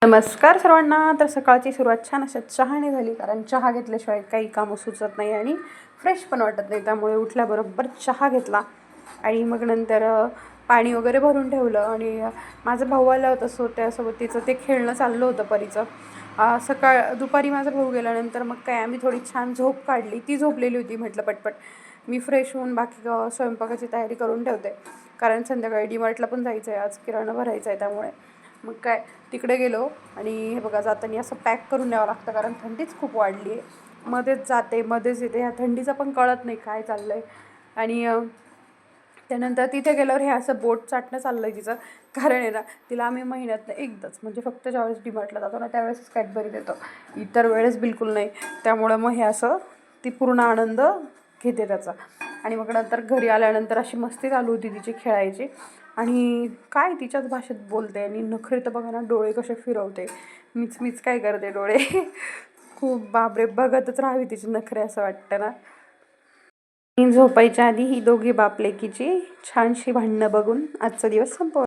नमस्कार सर्वांना. तर सकाळची सुरुवात छान अशा चहाने झाली, कारण चहा घेतल्याशिवाय काही कामं सुचत नाही आणि फ्रेश पण वाटत नाही. त्यामुळे उठल्याबरोबर चहा घेतला आणि मग नंतर पाणी वगैरे भरून ठेवलं. आणि माझा भाऊ आला होता, सो त्यासोबत तिचं ते खेळणं चाललं होतं परीचं. दुपारी माझा भाऊ गेल्यानंतर मग काय आम्ही थोडी छान झोप काढली. ती झोपलेली होती. म्हटलं पटपट मी फ्रेश होऊन बाकी स्वयंपाकाची तयारी करून ठेवते, कारण संध्याकाळी डीमार्टला पण जायचं आहे, आज किराणा भरायचा आहे. त्यामुळे मग काय तिकडे गेलो. आणि हे बघा, जाताना असं पॅक करून न्यावं लागतं, कारण थंडीच खूप वाढली आहे. मध्येच जाते मध्येच येते, ह्या थंडीचं पण कळत नाही काय चाललं आहे. आणि त्यानंतर तिथे गेल्यावर हे असं बोट चाटणं चाललं आहे तिचं. कारण आहे ना, तिला आम्ही महिन्यातनं एकदाच, म्हणजे फक्त ज्यावेळेस डीमार्टला जातो ना त्यावेळेसच कॅडबरी देतो, इतर वेळेस बिलकुल नाही. त्यामुळं मग हे असं ती पूर्ण आनंद घेते त्याचा. आणि मग नंतर घरी आल्यानंतर अशी मस्ती चालू होती तिची खेळायची. आणि काय तिच्याच भाषेत बोलते. आणि नखरे तर बघा ना, डोळे कसे फिरवते, मीच काय करते डोळे खूप बापरे, बघतच राहावी तिचे नखरे असं वाटतं ना. झोपायच्या आधी ही दोघी बाप लेकीची छानशी भांडणं बघून आजचा दिवस संपव.